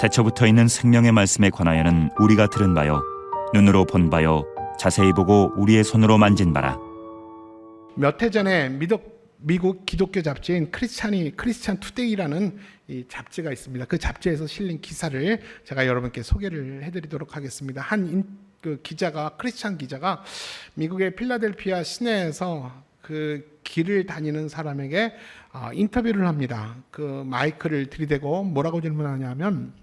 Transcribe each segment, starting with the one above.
대처부터 있는 생명의 말씀에 관하여는 우리가 들은 바요 눈으로 본 바요 자세히 보고 우리의 손으로 만진 바라. 몇 해 전에 미국 기독교 잡지인 크리스찬 투데이라는 이 잡지가 있습니다. 그 잡지에서 실린 기사를 제가 여러분께 소개를 해드리도록 하겠습니다. 크리스찬 기자가 미국의 필라델피아 시내에서 그 길을 다니는 사람에게 인터뷰를 합니다. 그 마이크를 들이대고 뭐라고 질문하냐면,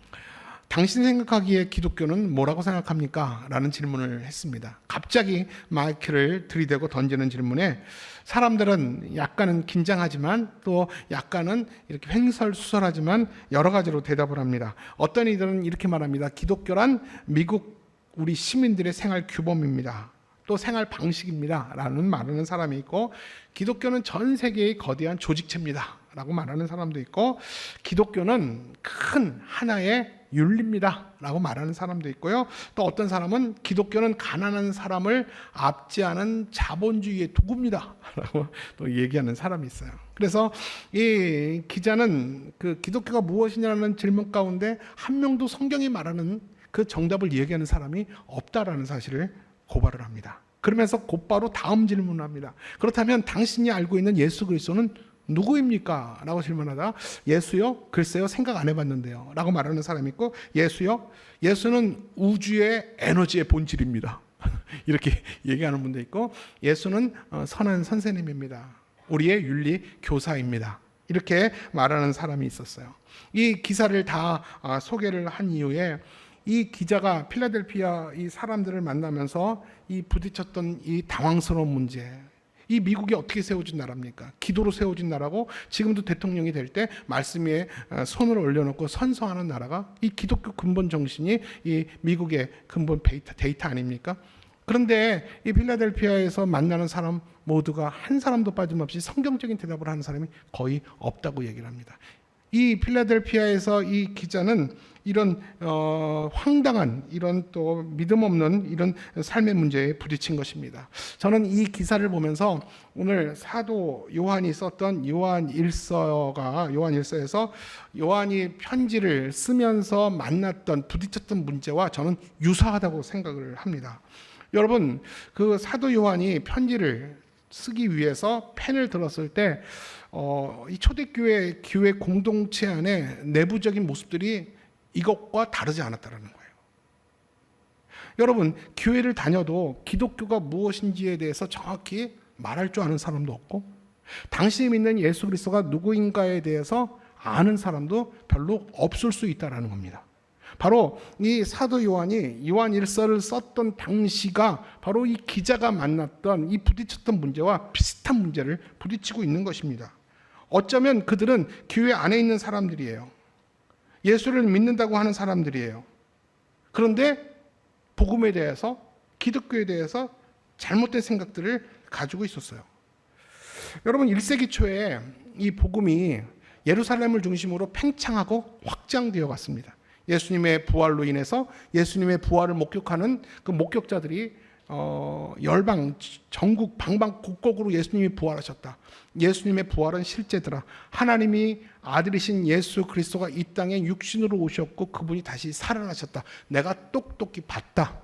당신 생각하기에 기독교는 뭐라고 생각합니까? 라는 질문을 했습니다. 갑자기 마이크를 들이대고 던지는 질문에 사람들은 약간은 긴장하지만 또 약간은 이렇게 횡설수설하지만 여러 가지로 대답을 합니다. 어떤 이들은 이렇게 말합니다. 기독교란 미국 우리 시민들의 생활 규범입니다. 또 생활 방식입니다. 라는 말하는 사람이 있고, 기독교는 전 세계의 거대한 조직체입니다. 라고 말하는 사람도 있고, 기독교는 큰 하나의 윤리입니다. 라고 말하는 사람도 있고요. 또 어떤 사람은 기독교는 가난한 사람을 압제하는 자본주의의 도구입니다. 라고 또 얘기하는 사람이 있어요. 그래서 이 기자는 그 기독교가 무엇이냐는 질문 가운데 한 명도 성경이 말하는 그 정답을 얘기하는 사람이 없다라는 사실을 고발을 합니다. 그러면서 곧바로 다음 질문을 합니다. 그렇다면 당신이 알고 있는 예수 그리스도는 누구입니까? 라고 질문하다 예수요? 글쎄요, 생각 안 해봤는데요. 라고 말하는 사람이 있고, 예수요? 예수는 우주의 에너지의 본질입니다. 이렇게 얘기하는 분도 있고, 예수는 선한 선생님입니다. 우리의 윤리 교사입니다. 이렇게 말하는 사람이 있었어요. 이 기사를 다 소개를 한 이후에 이 기자가 필라델피아 이 사람들을 만나면서 이 부딪혔던 이 당황스러운 문제, 이 미국이 어떻게 세워진 나라입니까? 기도로 세워진 나라고, 지금도 대통령이 될 때 말씀 위에 손을 올려놓고 선서하는 나라가 이 기독교 근본 정신이 이 미국의 근본 데이터 아닙니까? 그런데 이 필라델피아에서 만나는 사람 모두가 한 사람도 빠짐없이 성경적인 대답을 하는 사람이 거의 없다고 얘기를 합니다. 이 필라델피아에서 이 기자는 이런 황당한, 이런 또 믿음 없는 이런 삶의 문제에 부딪힌 것입니다. 저는 이 기사를 보면서 오늘 사도 요한이 썼던 요한일서에서 요한이 편지를 쓰면서 만났던 부딪혔던 문제와 저는 유사하다고 생각을 합니다. 여러분, 그 사도 요한이 편지를 쓰기 위해서 펜을 들었을 때 이 초대교회 교회 공동체 안에 내부적인 모습들이 이것과 다르지 않았다는 거예요. 여러분, 교회를 다녀도 기독교가 무엇인지에 대해서 정확히 말할 줄 아는 사람도 없고, 당신이 믿는 예수 그리스도가 누구인가에 대해서 아는 사람도 별로 없을 수 있다는 겁니다. 바로 이 사도 요한이 요한일서를 썼던 당시가 바로 이 기자가 만났던 이 부딪혔던 문제와 비슷한 문제를 부딪히고 있는 것입니다. 어쩌면 그들은 교회 안에 있는 사람들이에요. 예수를 믿는다고 하는 사람들이에요. 그런데 복음에 대해서, 기독교에 대해서 잘못된 생각들을 가지고 있었어요. 여러분, 1세기 초에 이 복음이 예루살렘을 중심으로 팽창하고 확장되어 갔습니다. 예수님의 부활로 인해서 예수님의 부활을 목격하는 그 목격자들이 열방, 전국, 방방곡곡으로 예수님이 부활하셨다. 예수님의 부활은 실제더라. 하나님이 아들이신 예수 그리스도가 이 땅에 육신으로 오셨고 그분이 다시 살아나셨다. 내가 똑똑히 봤다.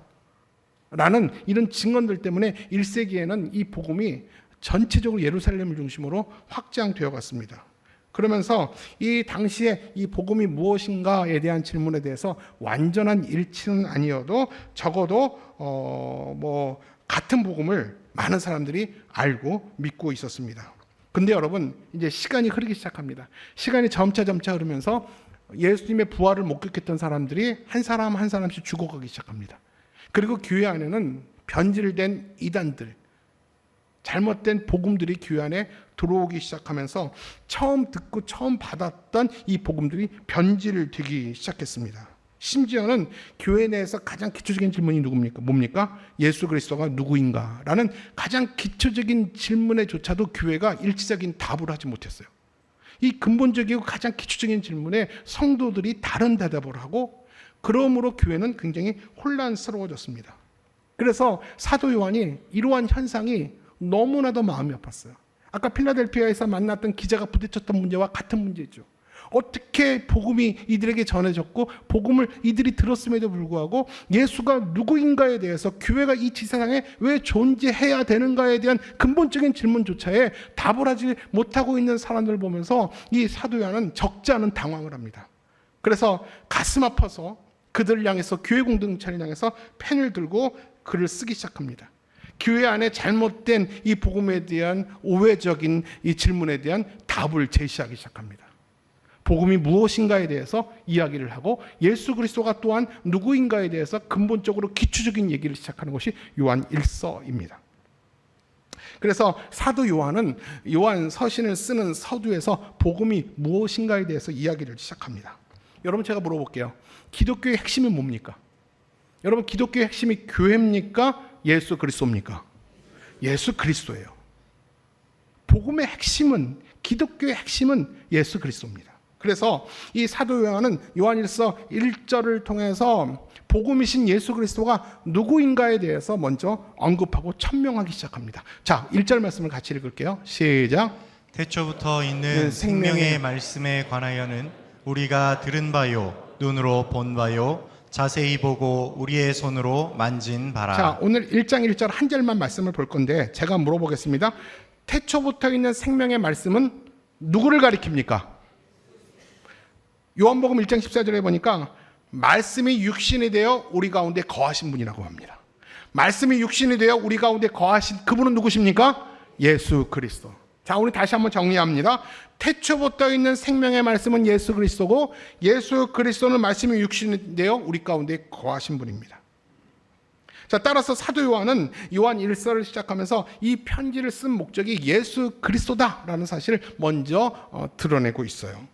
라는 이런 증언들 때문에 1세기에는 이 복음이 전체적으로 예루살렘을 중심으로 확장되어 갔습니다. 그러면서 이 당시에 이 복음이 무엇인가에 대한 질문에 대해서 완전한 일치는 아니어도 적어도 같은 복음을 많은 사람들이 알고 믿고 있었습니다. 근데 여러분, 이제 시간이 흐르기 시작합니다. 시간이 점차 흐르면서 예수님의 부활을 목격했던 사람들이 한 사람 한 사람씩 죽어가기 시작합니다. 그리고 교회 안에는 변질된 이단들, 잘못된 복음들이 교회 안에 들어오기 시작하면서 처음 듣고 처음 받았던 이 복음들이 변질되기 시작했습니다. 심지어는 교회 내에서 가장 기초적인 질문이 뭡니까? 예수 그리스도가 누구인가? 라는 가장 기초적인 질문에조차도 교회가 일치적인 답을 하지 못했어요. 이 근본적이고 가장 기초적인 질문에 성도들이 다른 대답을 하고, 그러므로 교회는 굉장히 혼란스러워졌습니다. 그래서 사도 요한이 이러한 현상이 너무나도 마음이 아팠어요. 아까 필라델피아에서 만났던 기자가 부딪혔던 문제와 같은 문제죠. 어떻게 복음이 이들에게 전해졌고 복음을 이들이 들었음에도 불구하고 예수가 누구인가에 대해서 교회가 이 지세상에 왜 존재해야 되는가에 대한 근본적인 질문조차에 답을 하지 못하고 있는 사람들을 보면서 이 사도 요한은 적지 않은 당황을 합니다. 그래서 가슴 아파서 그들을 향해서 교회 공동체를 향해서 펜을 들고 글을 쓰기 시작합니다. 교회 안에 잘못된 이 복음에 대한 오해적인 이 질문에 대한 답을 제시하기 시작합니다. 복음이 무엇인가에 대해서 이야기를 하고 예수 그리스도가 또한 누구인가에 대해서 근본적으로 기초적인 얘기를 시작하는 것이 요한 1서입니다. 그래서 사도 요한은 요한 서신을 쓰는 서두에서 복음이 무엇인가에 대해서 이야기를 시작합니다. 여러분 제가 물어볼게요. 기독교의 핵심이 뭡니까? 여러분 기독교의 핵심이 교회입니까? 예수 그리스도입니까? 예수 그리스도예요. 복음의 핵심은, 기독교의 핵심은 예수 그리스도입니다. 그래서 이 사도 요한은 요한일서 1절을 통해서 복음이신 예수 그리스도가 누구인가에 대해서 먼저 언급하고 천명하기 시작합니다. 자, 1절 말씀을 같이 읽을게요. 시작. 태초부터 있는 생명의 말씀에 관하여는 우리가 들은 바요, 눈으로 본 바요, 자세히 보고 우리의 손으로 만진 바라. 자, 오늘 1장 1절 한 절만 말씀을 볼 건데 제가 물어보겠습니다. 태초부터 있는 생명의 말씀은 누구를 가리킵니까? 요한복음 1장 14절에 보니까 말씀이 육신이 되어 우리 가운데 거하신 분이라고 합니다. 말씀이 육신이 되어 우리 가운데 거하신 그분은 누구십니까? 예수 그리스도. 자, 우리 다시 한번 정리합니다. 태초부터 있는 생명의 말씀은 예수 그리스도고 예수 그리스도는 말씀이 육신이 되어 우리 가운데 거하신 분입니다. 자, 따라서 사도 요한은 요한 1서를 시작하면서 이 편지를 쓴 목적이 예수 그리스도다라는 사실을 먼저 드러내고 있어요.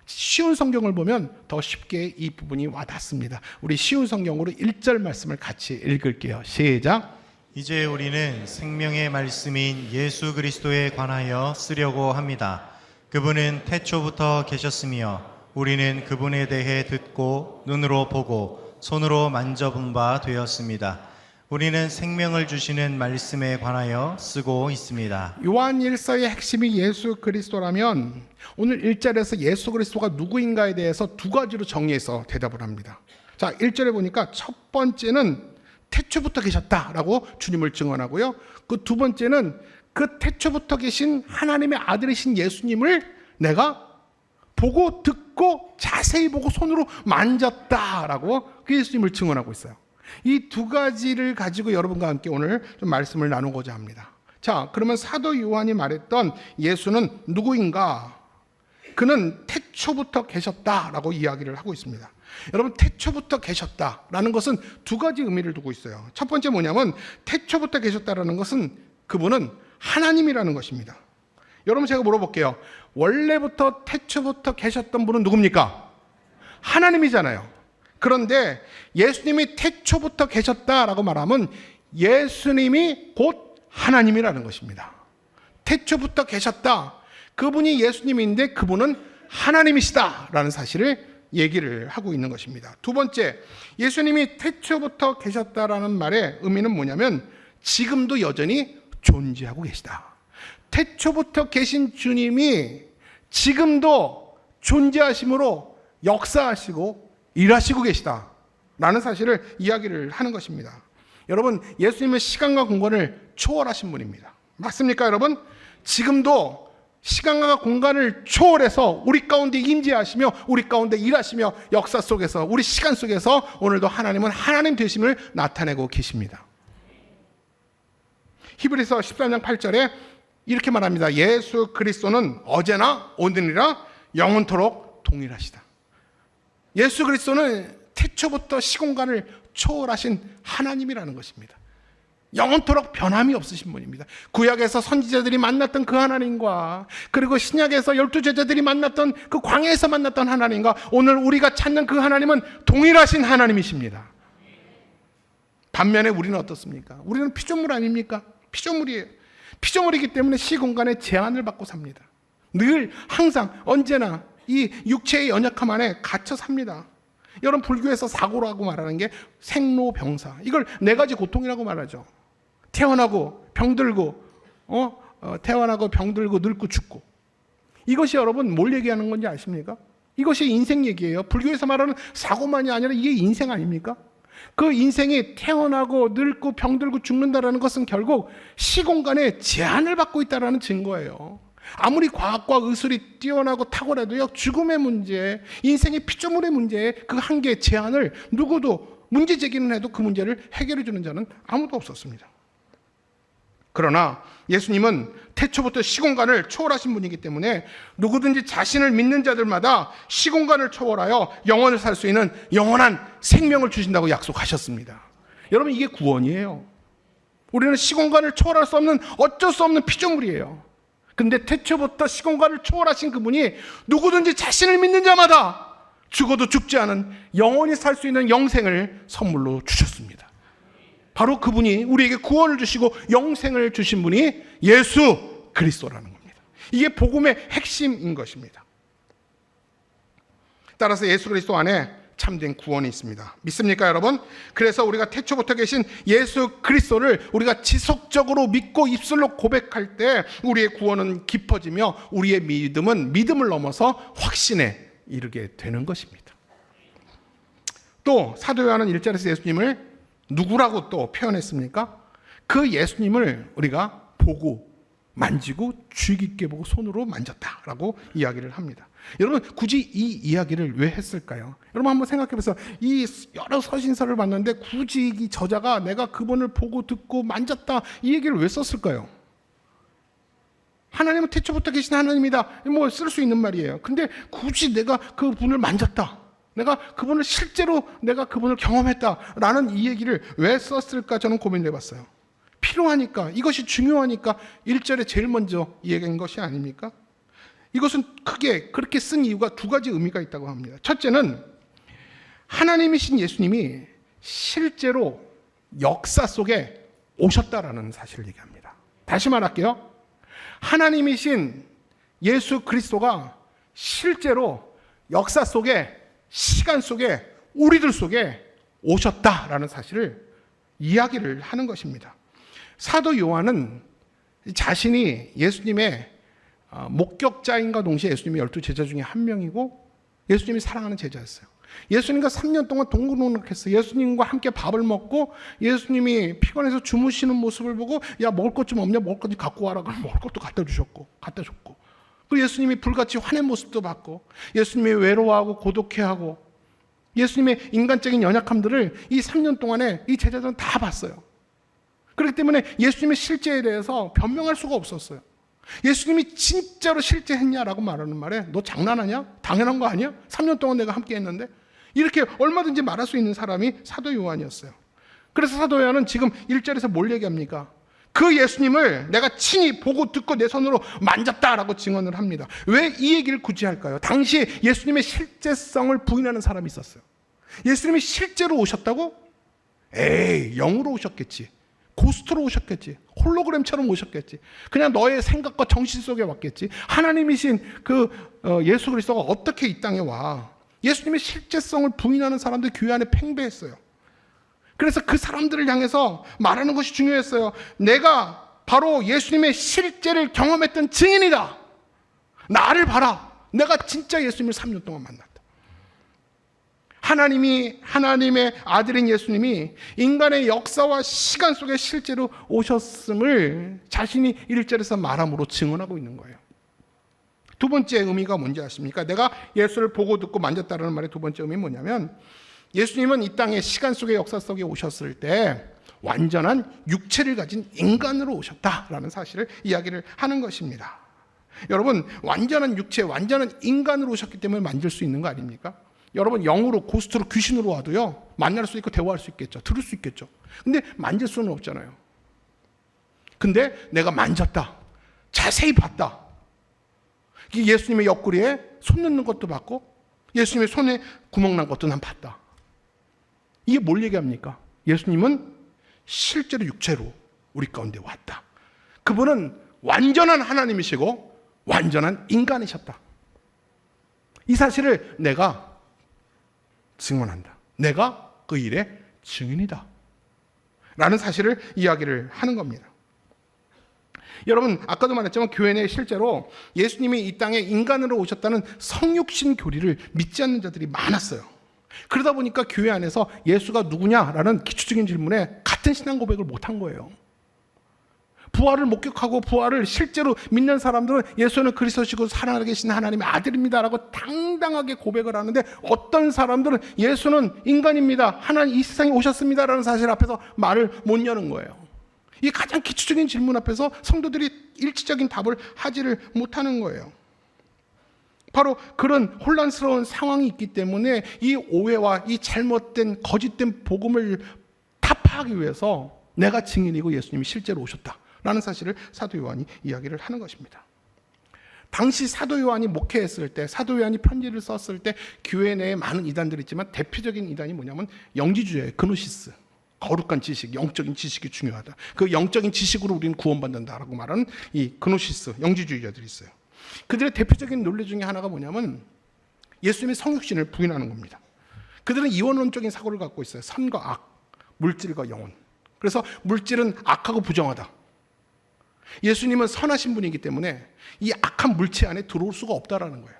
쉬운 성경을 보면 더 쉽게 이 부분이 와닿습니다. 우리 쉬운 성경으로 1절 말씀을 같이 읽을게요. 시작. 이제 우리는 생명의 말씀인 예수 그리스도에 관하여 쓰려고 합니다. 그분은 태초부터 계셨으며 우리는 그분에 대해 듣고 눈으로 보고 손으로 만져본 바 되었습니다. 우리는 생명을 주시는 말씀에 관하여 쓰고 있습니다. 요한 1서의 핵심이 예수 그리스도라면 오늘 1절에서 예수 그리스도가 누구인가에 대해서 두 가지로 정리해서 대답을 합니다. 자, 1절에 보니까 첫 번째는 태초부터 계셨다라고 주님을 증언하고요. 그 두 번째는 그 태초부터 계신 하나님의 아들이신 예수님을 내가 보고 듣고 자세히 보고 손으로 만졌다라고 그 예수님을 증언하고 있어요. 이 두 가지를 가지고 여러분과 함께 오늘 좀 말씀을 나누고자 합니다. 자, 그러면 사도 요한이 말했던 예수는 누구인가? 그는 태초부터 계셨다라고 이야기를 하고 있습니다. 여러분, 태초부터 계셨다라는 것은 두 가지 의미를 두고 있어요. 첫 번째 뭐냐면 태초부터 계셨다라는 것은 그분은 하나님이라는 것입니다. 여러분, 제가 물어볼게요. 원래부터 태초부터 계셨던 분은 누굽니까? 하나님이잖아요. 그런데 예수님이 태초부터 계셨다라고 말하면 예수님이 곧 하나님이라는 것입니다. 태초부터 계셨다. 그분이 예수님인데 그분은 하나님이시다라는 사실을 얘기를 하고 있는 것입니다. 두 번째, 예수님이 태초부터 계셨다라는 말의 의미는 뭐냐면 지금도 여전히 존재하고 계시다. 태초부터 계신 주님이 지금도 존재하심으로 역사하시고 일하시고 계시다라는 사실을 이야기를 하는 것입니다. 여러분, 예수님은 시간과 공간을 초월하신 분입니다. 맞습니까, 여러분? 지금도 시간과 공간을 초월해서 우리 가운데 임재하시며 우리 가운데 일하시며 역사 속에서 우리 시간 속에서 오늘도 하나님은 하나님 되심을 나타내고 계십니다. 히브리서 13장 8절에 이렇게 말합니다. 예수 그리스도는 어제나 오늘이라 영원토록 동일하시다. 예수 그리스도는 태초부터 시공간을 초월하신 하나님이라는 것입니다. 영원토록 변함이 없으신 분입니다. 구약에서 선지자들이 만났던 그 하나님과 그리고 신약에서 12제자들이 만났던 그 광야에서 만났던 하나님과 오늘 우리가 찾는 그 하나님은 동일하신 하나님이십니다. 반면에 우리는 어떻습니까? 우리는 피조물 아닙니까? 피조물이에요. 피조물이기 때문에 시공간의 제한을 받고 삽니다. 늘 항상 언제나 이 육체의 연약함 안에 갇혀 삽니다. 여러분, 불교에서 사고라고 말하는 게 생로병사, 이걸 네 가지 고통이라고 말하죠. 태어나고 병들고 태어나고 병들고 늙고 죽고. 이것이 여러분 뭘 얘기하는 건지 아십니까? 이것이 인생 얘기예요. 불교에서 말하는 사고만이 아니라 이게 인생 아닙니까? 그 인생이 태어나고 늙고 병들고 죽는다라는 것은 결국 시공간에 제한을 받고 있다는 증거예요. 아무리 과학과 의술이 뛰어나고 탁월해도요, 죽음의 문제, 인생의 피조물의 문제에 그 한계의 제한을 누구도 문제 제기는 해도 그 문제를 해결해 주는 자는 아무도 없었습니다. 그러나 예수님은 태초부터 시공간을 초월하신 분이기 때문에 누구든지 자신을 믿는 자들마다 시공간을 초월하여 영원을 살 수 있는 영원한 생명을 주신다고 약속하셨습니다. 여러분, 이게 구원이에요. 우리는 시공간을 초월할 수 없는 어쩔 수 없는 피조물이에요. 근데 태초부터 시공간을 초월하신 그분이 누구든지 자신을 믿는 자마다 죽어도 죽지 않은 영원히 살 수 있는 영생을 선물로 주셨습니다. 바로 그분이 우리에게 구원을 주시고 영생을 주신 분이 예수 그리스도라는 겁니다. 이게 복음의 핵심인 것입니다. 따라서 예수 그리스도 안에 참된 구원이 있습니다. 믿습니까, 여러분? 그래서 우리가 태초부터 계신 예수 그리스도를 우리가 지속적으로 믿고 입술로 고백할 때 우리의 구원은 깊어지며 우리의 믿음은 믿음을 넘어서 확신에 이르게 되는 것입니다. 또 사도 요한은 1절에서 예수님을 누구라고 또 표현했습니까? 그 예수님을 우리가 보고 만지고 주의 깊게 보고 손으로 만졌다라고 이야기를 합니다. 여러분, 굳이 이 이야기를 왜 했을까요? 여러분 한번 생각해 보세요. 이 여러 서신서를 봤는데 굳이 이 저자가 내가 그분을 보고 듣고 만졌다 이 얘기를 왜 썼을까요? 하나님은 태초부터 계신 하나님이다, 뭐 쓸 수 있는 말이에요. 근데 굳이 내가 그분을 만졌다, 내가 그분을 실제로 내가 그분을 경험했다라는 이 얘기를 왜 썼을까 저는 고민을 해봤어요. 필요하니까, 이것이 중요하니까 1절에 제일 먼저 얘기한 것이 아닙니까? 이것은 크게 그렇게 쓴 이유가 두 가지 의미가 있다고 합니다. 첫째는 하나님이신 예수님이 실제로 역사 속에 오셨다라는 사실을 얘기합니다. 다시 말할게요. 하나님이신 예수 그리스도가 실제로 역사 속에, 시간 속에, 우리들 속에 오셨다라는 사실을 이야기를 하는 것입니다. 사도 요한은 자신이 예수님의 목격자인가 동시에 예수님의 12제자 중에 한 명이고 예수님이 사랑하는 제자였어요. 예수님과 3년 동안 동고동락했어요. 예수님과 함께 밥을 먹고 예수님이 피곤해서 주무시는 모습을 보고 야, 먹을 것 좀 없냐? 먹을 것 좀 갖고 와라. 그럼 먹을 것도 갖다 줬고 그리고 예수님이 불같이 화낸 모습도 봤고 예수님이 외로워하고 고독해하고 예수님의 인간적인 연약함들을 이 3년 동안에 이 제자들은 다 봤어요. 그렇기 때문에 예수님의 실제에 대해서 변명할 수가 없었어요. 예수님이 진짜로 실제했냐라고 말하는 말에 너 장난하냐? 당연한 거 아니야? 3년 동안 내가 함께 했는데? 이렇게 얼마든지 말할 수 있는 사람이 사도 요한이었어요. 그래서 사도 요한은 지금 1절에서 뭘 얘기합니까? 그 예수님을 내가 친히 보고 듣고 내 손으로 만졌다라고 증언을 합니다. 왜 이 얘기를 굳이 할까요? 당시에 예수님의 실제성을 부인하는 사람이 있었어요. 예수님이 실제로 오셨다고? 에이, 영으로 오셨겠지. 고스트로 오셨겠지. 홀로그램처럼 오셨겠지. 그냥 너의 생각과 정신 속에 왔겠지. 하나님이신 그 예수 그리스도가 어떻게 이 땅에 와? 예수님의 실제성을 부인하는 사람들 교회 안에 팽배했어요. 그래서 그 사람들을 향해서 말하는 것이 중요했어요. 내가 바로 예수님의 실제를 경험했던 증인이다. 나를 봐라. 내가 진짜 예수님을 3년 동안 만났다. 하나님의 아들인 예수님이 인간의 역사와 시간 속에 실제로 오셨음을 자신이 1절에서 말함으로 증언하고 있는 거예요. 두 번째 의미가 뭔지 아십니까? 내가 예수를 보고 듣고 만졌다는 말의 두 번째 의미는 뭐냐면 예수님은 이 땅의 시간 속의 역사 속에 오셨을 때 완전한 육체를 가진 인간으로 오셨다라는 사실을 이야기를 하는 것입니다. 여러분, 완전한 육체, 완전한 인간으로 오셨기 때문에 만질 수 있는 거 아닙니까? 여러분, 영으로, 고스트로, 귀신으로 와도요, 만날 수 있고 대화할 수 있겠죠. 들을 수 있겠죠. 근데 만질 수는 없잖아요. 근데 내가 만졌다. 자세히 봤다. 예수님의 옆구리에 손 넣는 것도 봤고 예수님의 손에 구멍 난 것도 난 봤다. 이게 뭘 얘기합니까? 예수님은 실제로 육체로 우리 가운데 왔다. 그분은 완전한 하나님이시고 완전한 인간이셨다. 이 사실을 내가 증언한다. 내가 그 일의 증인이다. 라는 사실을 이야기를 하는 겁니다. 여러분 아까도 말했지만 교회 내에 실제로 예수님이 이 땅에 인간으로 오셨다는 성육신 교리를 믿지 않는 자들이 많았어요. 그러다 보니까 교회 안에서 예수가 누구냐라는 기초적인 질문에 같은 신앙 고백을 못한 거예요. 부활을 목격하고 부활을 실제로 믿는 사람들은 예수는 그리스도시고 살아계신 하나님의 아들입니다라고 당당하게 고백을 하는데, 어떤 사람들은 예수는 인간입니다, 하나님 이 세상에 오셨습니다라는 사실 앞에서 말을 못 여는 거예요. 이 가장 기초적인 질문 앞에서 성도들이 일치적인 답을 하지를 못하는 거예요. 바로 그런 혼란스러운 상황이 있기 때문에 이 오해와 이 잘못된 거짓된 복음을 타파하기 위해서 내가 증인이고 예수님이 실제로 오셨다라는 사실을 사도 요한이 이야기를 하는 것입니다. 당시 사도 요한이 목회했을 때, 사도 요한이 편지를 썼을 때 교회 내에 많은 이단들이 있지만 대표적인 이단이 뭐냐면 영지주의예요. 그노시스. 거룩한 지식, 영적인 지식이 중요하다. 그 영적인 지식으로 우리는 구원받는다라고 말하는 이 그노시스, 영지주의자들이 있어요. 그들의 대표적인 논리 중에 하나가 뭐냐면 예수님의 성육신을 부인하는 겁니다. 그들은 이원론적인 사고를 갖고 있어요. 선과 악, 물질과 영혼. 그래서 물질은 악하고 부정하다. 예수님은 선하신 분이기 때문에 이 악한 물체 안에 들어올 수가 없다라는 거예요.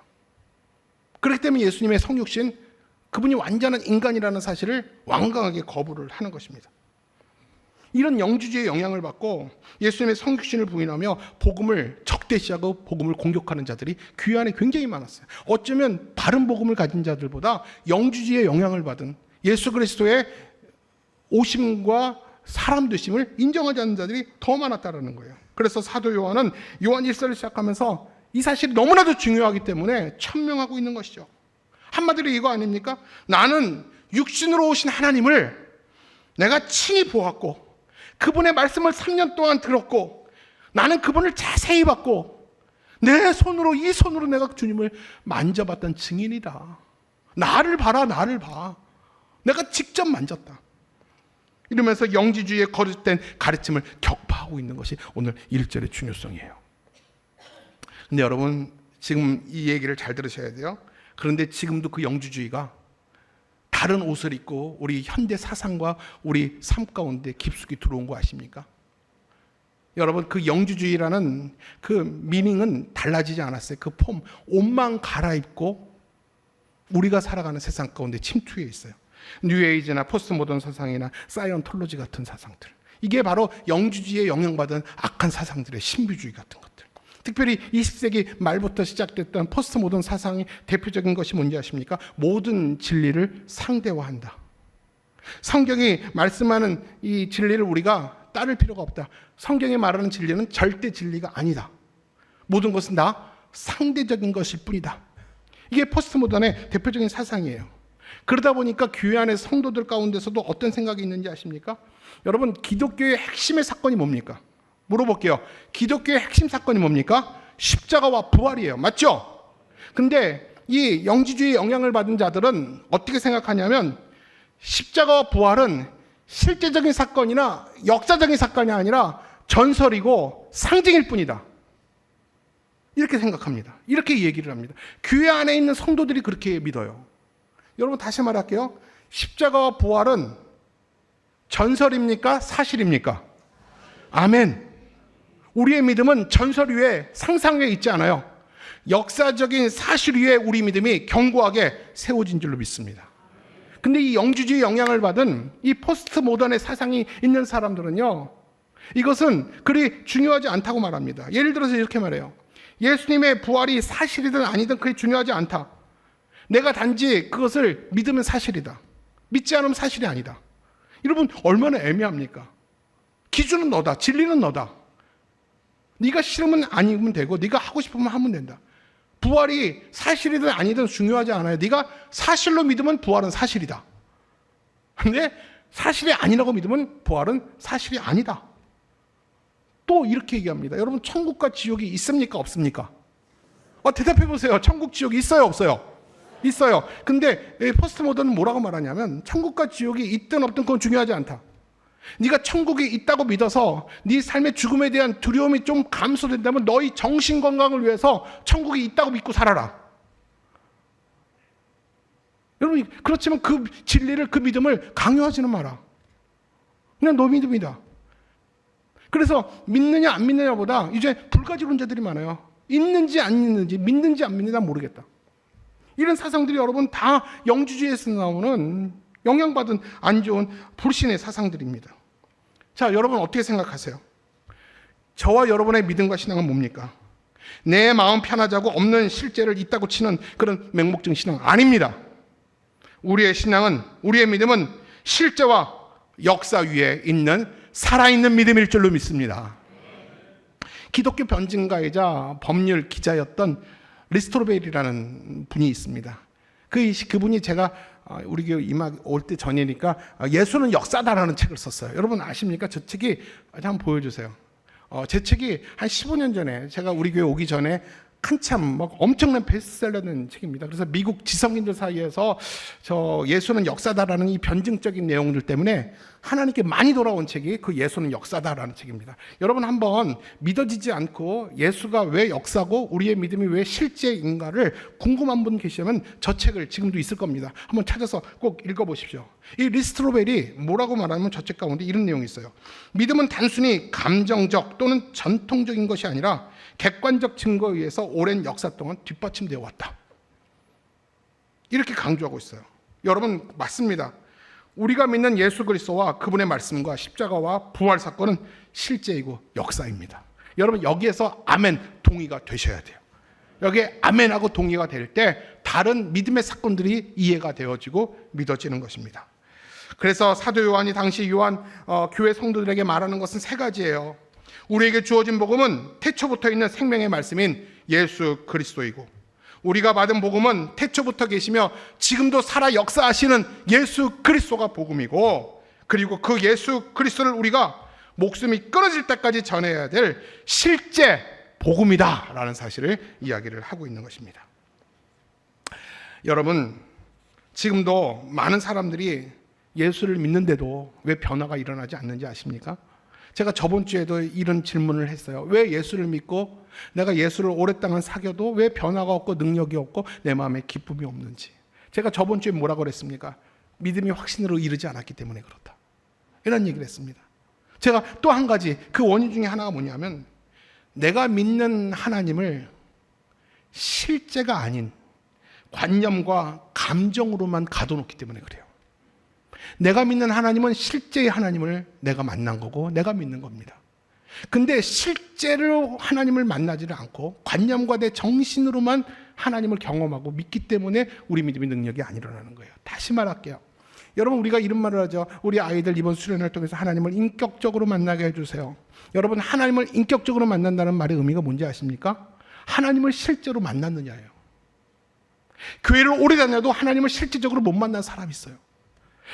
그렇기 때문에 예수님의 성육신, 그분이 완전한 인간이라는 사실을 완강하게 거부를 하는 것입니다. 이런 영주주의의 영향을 받고 예수님의 성육신을 부인하며 복음을 적대시하고 복음을 공격하는 자들이 교회 안에 굉장히 많았어요. 어쩌면 바른 복음을 가진 자들보다 영주주의의 영향을 받은 예수 그리스도의 오심과 사람 되심을 인정하지 않는 자들이 더 많았다는 거예요. 그래서 사도 요한은 요한 1서를 시작하면서 이 사실이 너무나도 중요하기 때문에 천명하고 있는 것이죠. 한마디로 이거 아닙니까? 나는 육신으로 오신 하나님을 내가 친히 보았고 그분의 말씀을 3년 동안 들었고 나는 그분을 자세히 봤고 내 손으로, 이 손으로 내가 주님을 만져봤던 증인이다. 나를 봐라, 나를 봐. 내가 직접 만졌다. 이러면서 영지주의의 거짓된 가르침을 격파하고 있는 것이 오늘 1절의 중요성이에요. 근데 여러분 지금 이 얘기를 잘 들으셔야 돼요. 그런데 지금도 그 영주주의가 다른 옷을 입고 우리 현대 사상과 우리 삶 가운데 깊숙이 들어온 거 아십니까? 여러분 그 영주주의라는 그 미닝은 달라지지 않았어요. 그 폼, 옷만 갈아입고 우리가 살아가는 세상 가운데 침투해 있어요. 뉴에이지나 포스트 모던 사상이나 사이언톨로지 같은 사상들, 이게 바로 영주주의에 영향받은 악한 사상들의 신비주의 같은 것들. 특별히 20세기 말부터 시작됐던 포스트 모던 사상의 대표적인 것이 뭔지 아십니까? 모든 진리를 상대화한다. 성경이 말씀하는 이 진리를 우리가 따를 필요가 없다. 성경이 말하는 진리는 절대 진리가 아니다. 모든 것은 다 상대적인 것일 뿐이다. 이게 포스트 모던의 대표적인 사상이에요. 그러다 보니까 교회 안의 성도들 가운데서도 어떤 생각이 있는지 아십니까? 여러분 기독교의 핵심의 사건이 뭡니까? 물어볼게요. 기독교의 핵심 사건이 뭡니까? 십자가와 부활이에요. 맞죠? 근데 이 영지주의의 영향을 받은 자들은 어떻게 생각하냐면 십자가와 부활은 실제적인 사건이나 역사적인 사건이 아니라 전설이고 상징일 뿐이다. 이렇게 생각합니다. 이렇게 얘기를 합니다. 교회 안에 있는 성도들이 그렇게 믿어요. 여러분 다시 말할게요. 십자가와 부활은 전설입니까? 사실입니까? 아멘. 우리의 믿음은 전설 위에, 상상 위에 있지 않아요. 역사적인 사실 위에 우리 믿음이 견고하게 세워진 줄로 믿습니다. 근데 이 영주주의 영향을 받은 이 포스트 모던의 사상이 있는 사람들은요, 이것은 그리 중요하지 않다고 말합니다. 예를 들어서 이렇게 말해요. 예수님의 부활이 사실이든 아니든 그게 중요하지 않다. 내가 단지 그것을 믿으면 사실이다. 믿지 않으면 사실이 아니다. 여러분 얼마나 애매합니까? 기준은 너다. 진리는 너다. 네가 싫으면 아니면 되고 네가 하고 싶으면 하면 된다. 부활이 사실이든 아니든 중요하지 않아요. 네가 사실로 믿으면 부활은 사실이다. 근데 사실이 아니라고 믿으면 부활은 사실이 아니다. 또 이렇게 얘기합니다. 여러분 천국과 지옥이 있습니까? 없습니까? 대답해 보세요. 천국 지옥이 있어요? 없어요? 있어요. 근데 포스트 모던은 뭐라고 말하냐면 천국과 지옥이 있든 없든 그건 중요하지 않다. 네가 천국이 있다고 믿어서 네 삶의 죽음에 대한 두려움이 좀 감소된다면 너희 정신 건강을 위해서 천국이 있다고 믿고 살아라. 여러분 그렇지만 그 진리를, 그 믿음을 강요하지는 마라. 그냥 너 믿음이다. 그래서 믿느냐 안 믿느냐보다 이제 불가지론자들이 많아요. 있는지 안 있는지, 믿는지 안 믿는지 난 모르겠다. 이런 사상들이 여러분 다 영주주의에서 나오는 영향받은 안 좋은 불신의 사상들입니다. 자, 여러분 어떻게 생각하세요? 저와 여러분의 믿음과 신앙은 뭡니까? 내 마음 편하자고 없는 실제를 있다고 치는 그런 맹목적인 신앙 아닙니다. 우리의 신앙은, 우리의 믿음은 실제와 역사 위에 있는 살아있는 믿음일 줄로 믿습니다. 기독교 변증가이자 법률 기자였던 리스토베리라는 분이 있습니다. 그분이 제가 우리 교회 올 때 전이니까 예수는 역사다라는 책을 썼어요. 여러분 아십니까? 저 책이 한번 보여주세요. 제 책이 한 15년 전에 제가 우리 교회 오기 전에 한참 막 엄청난 베스트셀러는 책입니다. 그래서 미국 지성인들 사이에서 저 예수는 역사다라는 이 변증적인 내용들 때문에 하나님께 많이 돌아온 책이 그 예수는 역사다라는 책입니다. 여러분 한번 믿어지지 않고 예수가 왜 역사고 우리의 믿음이 왜 실제인가를 궁금한 분 계시면 저 책을 지금도 있을 겁니다. 한번 찾아서 꼭 읽어보십시오. 이 리스트로벨이 뭐라고 말하면 저 책 가운데 이런 내용이 있어요. 믿음은 단순히 감정적 또는 전통적인 것이 아니라 객관적 증거에 의해서 오랜 역사 동안 뒷받침되어 왔다. 이렇게 강조하고 있어요. 여러분 맞습니다. 우리가 믿는 예수 그리스도와 그분의 말씀과 십자가와 부활 사건은 실제이고 역사입니다. 여러분 여기에서 아멘 동의가 되셔야 돼요. 여기에 아멘하고 동의가 될 때 다른 믿음의 사건들이 이해가 되어지고 믿어지는 것입니다. 그래서 사도 요한이 당시 교회 성도들에게 말하는 것은 세 가지예요. 우리에게 주어진 복음은 태초부터 있는 생명의 말씀인 예수 그리스도이고, 우리가 받은 복음은 태초부터 계시며 지금도 살아 역사하시는 예수 그리스도가 복음이고, 그리고 그 예수 그리스도를 우리가 목숨이 끊어질 때까지 전해야 될 실제 복음이다라는 사실을 이야기를 하고 있는 것입니다. 여러분 지금도 많은 사람들이 예수를 믿는데도 왜 변화가 일어나지 않는지 아십니까? 제가 저번 주에도 이런 질문을 했어요. 왜 예수를 믿고 내가 예수를 오랫동안 사귀어도 왜 변화가 없고 능력이 없고 내 마음에 기쁨이 없는지. 제가 저번 주에 뭐라고 그랬습니까? 믿음이 확신으로 이르지 않았기 때문에 그렇다. 이런 얘기를 했습니다. 제가 또 한 가지 그 원인 중에 하나가 뭐냐면 내가 믿는 하나님을 실제가 아닌 관념과 감정으로만 가둬놓기 때문에 그래요. 내가 믿는 하나님은 실제의 하나님을 내가 만난 거고 내가 믿는 겁니다. 근데 실제로 하나님을 만나지를 않고 관념과 내 정신으로만 하나님을 경험하고 믿기 때문에 우리 믿음의 능력이 안 일어나는 거예요. 다시 말할게요. 여러분 우리가 이런 말을 하죠. 우리 아이들 이번 수련회를 통해서 하나님을 인격적으로 만나게 해주세요. 여러분 하나님을 인격적으로 만난다는 말의 의미가 뭔지 아십니까? 하나님을 실제로 만났느냐예요. 교회를 오래 다녀도 하나님을 실질적으로 못 만난 사람이 있어요.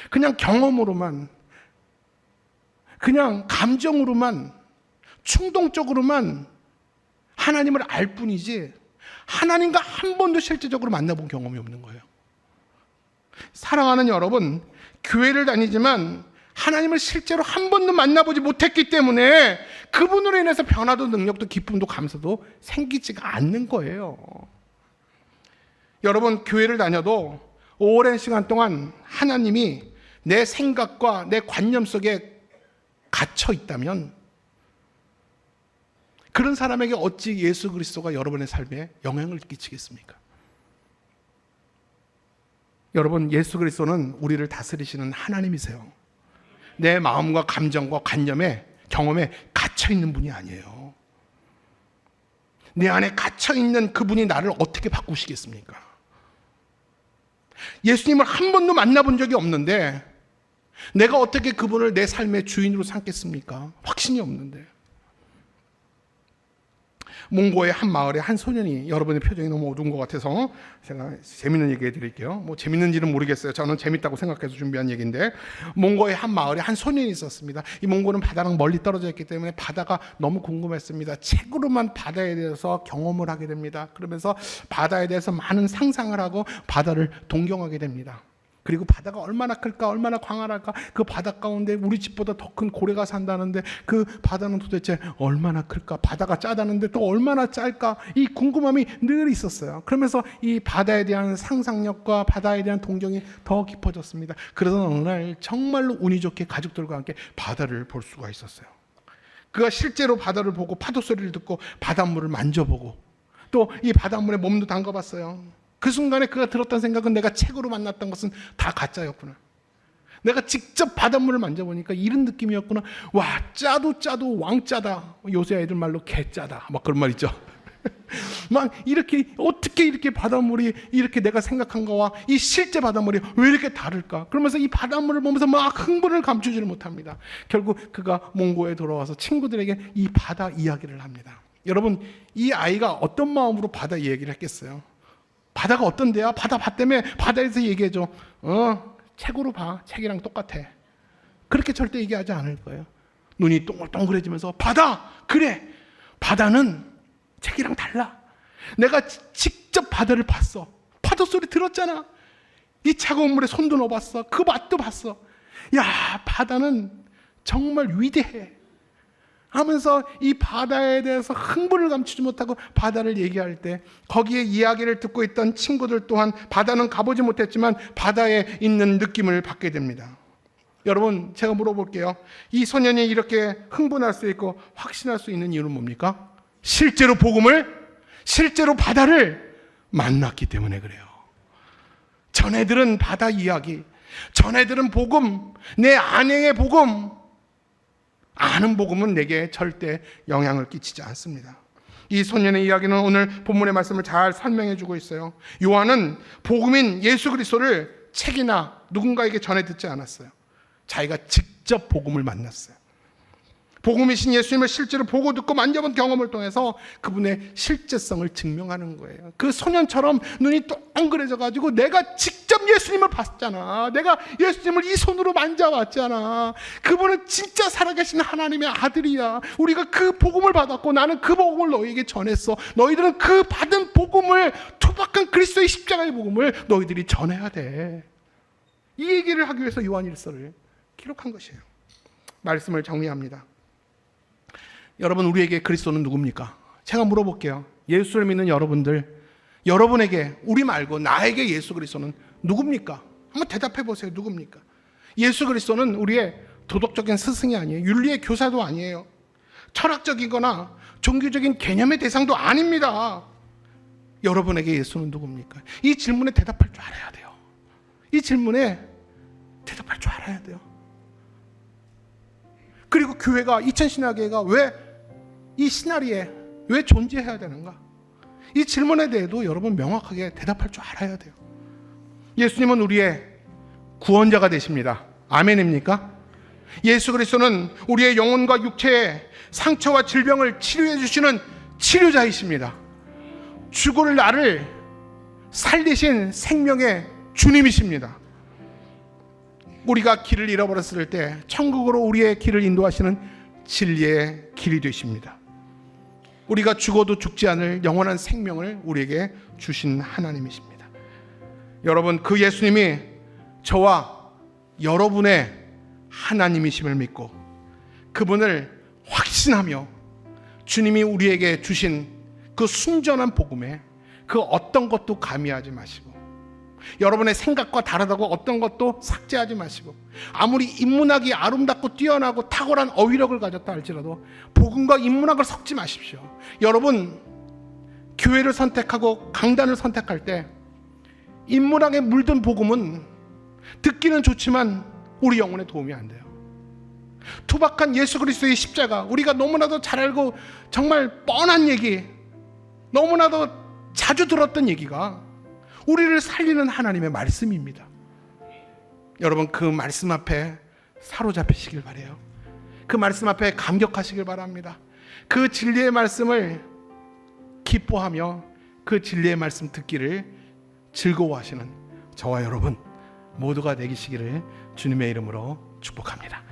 그냥 경험으로만, 그냥 감정으로만, 충동적으로만 하나님을 알 뿐이지 하나님과 한 번도 실제적으로 만나본 경험이 없는 거예요. 사랑하는 여러분, 교회를 다니지만 하나님을 실제로 한 번도 만나보지 못했기 때문에 그분으로 인해서 변화도 능력도 기쁨도 감사도 생기지가 않는 거예요. 여러분 교회를 다녀도 오랜 시간 동안 하나님이 내 생각과 내 관념 속에 갇혀 있다면 그런 사람에게 어찌 예수 그리스도가 여러분의 삶에 영향을 끼치겠습니까? 여러분 예수 그리스도는 우리를 다스리시는 하나님이세요. 내 마음과 감정과 관념에 경험에 갇혀 있는 분이 아니에요. 내 안에 갇혀 있는 그분이 나를 어떻게 바꾸시겠습니까? 예수님을 한 번도 만나본 적이 없는데 내가 어떻게 그분을 내 삶의 주인으로 삼겠습니까? 확신이 없는데. 몽고의 한 마을에 한 소년이, 여러분의 표정이 너무 어두운 것 같아서 제가 재밌는 얘기 해드릴게요. 뭐 재밌는지는 모르겠어요. 저는 재밌다고 생각해서 준비한 얘기인데, 몽고의 한 마을에 한 소년이 있었습니다. 이 몽고는 바다랑 멀리 떨어져 있기 때문에 바다가 너무 궁금했습니다. 책으로만 바다에 대해서 경험을 하게 됩니다. 그러면서 바다에 대해서 많은 상상을 하고 바다를 동경하게 됩니다. 그리고 바다가 얼마나 클까, 얼마나 광활할까, 그 바다 가운데 우리 집보다 더 큰 고래가 산다는데 그 바다는 도대체 얼마나 클까, 바다가 짜다는데 또 얼마나 짤까, 이 궁금함이 늘 있었어요. 그러면서 이 바다에 대한 상상력과 바다에 대한 동경이 더 깊어졌습니다. 그러던 어느 날 정말로 운이 좋게 가족들과 함께 바다를 볼 수가 있었어요. 그가 실제로 바다를 보고 파도 소리를 듣고 바닷물을 만져보고 또 이 바닷물에 몸도 담가봤어요. 그 순간에 그가 들었던 생각은 내가 책으로 만났던 것은 다 가짜였구나. 내가 직접 바닷물을 만져보니까 이런 느낌이었구나. 와, 짜도 왕짜다. 요새 애들 말로 개짜다. 막 그런 말 있죠. 막 이렇게 어떻게 이렇게 바닷물이 이렇게 내가 생각한 거와 이 실제 바닷물이 왜 이렇게 다를까? 그러면서 이 바닷물을 보면서 막 흥분을 감추지를 못합니다. 결국 그가 몽고에 돌아와서 친구들에게 이 바다 이야기를 합니다. 여러분, 이 아이가 어떤 마음으로 바다 이야기를 했겠어요? 바다가 어떤데요? 바다 봤다며? 바다에서 얘기해줘. 책으로 봐. 책이랑 똑같아. 그렇게 절대 얘기하지 않을 거예요. 눈이 동글동글해지면서 바다! 그래! 바다는 책이랑 달라. 내가 직접 바다를 봤어. 파도 소리 들었잖아. 이 차가운 물에 손도 넣어봤어. 그 맛도 봤어. 야, 바다는 정말 위대해. 하면서 이 바다에 대해서 흥분을 감추지 못하고 바다를 얘기할 때 거기에 이야기를 듣고 있던 친구들 또한 바다는 가보지 못했지만 바다에 있는 느낌을 받게 됩니다. 여러분, 제가 물어볼게요. 이 소년이 이렇게 흥분할 수 있고 확신할 수 있는 이유는 뭡니까? 실제로 실제로 바다를 만났기 때문에 그래요. 전애들은 바다 이야기, 전애들은 복음, 내 안행의 복음, 아는 복음은 내게 절대 영향을 끼치지 않습니다. 이 소년의 이야기는 오늘 본문의 말씀을 잘 설명해 주고 있어요. 요한은 복음인 예수 그리스도를 책이나 누군가에게 전해 듣지 않았어요. 자기가 직접 복음을 만났어요. 복음이신 예수님을 실제로 보고 듣고 만져본 경험을 통해서 그분의 실제성을 증명하는 거예요. 그 소년처럼 눈이 동그래져 가지고 내가 직접 예수님을 봤잖아. 내가 예수님을 이 손으로 만져봤잖아. 그분은 진짜 살아계신 하나님의 아들이야. 우리가 그 복음을 받았고 나는 그 복음을 너희에게 전했어. 너희들은 그 받은 복음을, 투박한 그리스도의 십자가의 복음을 너희들이 전해야 돼. 이 얘기를 하기 위해서 요한일서를 기록한 것이에요. 말씀을 정리합니다. 여러분, 우리에게 그리스도는 누굽니까? 제가 물어볼게요. 예수를 믿는 여러분들, 여러분에게, 우리 말고 나에게 예수 그리스도는 누굽니까? 한번 대답해 보세요. 누굽니까? 예수 그리스도는 우리의 도덕적인 스승이 아니에요. 윤리의 교사도 아니에요. 철학적이거나 종교적인 개념의 대상도 아닙니다. 여러분에게 예수는 누굽니까? 이 질문에 대답할 줄 알아야 돼요. 이 질문에 대답할 줄 알아야 돼요. 그리고 교회가, 이천신학회가 왜 이 시나리오에 왜 존재해야 되는가? 이 질문에 대해도 여러분 명확하게 대답할 줄 알아야 돼요. 예수님은 우리의 구원자가 되십니다. 아멘입니까? 예수 그리스도는 우리의 영혼과 육체의 상처와 질병을 치료해 주시는 치료자이십니다. 죽을 나를 살리신 생명의 주님이십니다. 우리가 길을 잃어버렸을 때 천국으로 우리의 길을 인도하시는 진리의 길이 되십니다. 우리가 죽어도 죽지 않을 영원한 생명을 우리에게 주신 하나님이십니다. 여러분, 그 예수님이 저와 여러분의 하나님이심을 믿고 그분을 확신하며 주님이 우리에게 주신 그 순전한 복음에 그 어떤 것도 가미하지 마시고, 여러분의 생각과 다르다고 어떤 것도 삭제하지 마시고, 아무리 인문학이 아름답고 뛰어나고 탁월한 어휘력을 가졌다 할지라도 복음과 인문학을 섞지 마십시오. 여러분, 교회를 선택하고 강단을 선택할 때 인문학에 물든 복음은 듣기는 좋지만 우리 영혼에 도움이 안 돼요. 투박한 예수 그리스도의 십자가, 우리가 너무나도 잘 알고 정말 뻔한 얘기, 너무나도 자주 들었던 얘기가 우리를 살리는 하나님의 말씀입니다. 여러분, 그 말씀 앞에 사로잡히시길 바라요. 그 말씀 앞에 감격하시길 바랍니다. 그 진리의 말씀을 기뻐하며 그 진리의 말씀 듣기를 즐거워하시는 저와 여러분 모두가 되시기를 주님의 이름으로 축복합니다.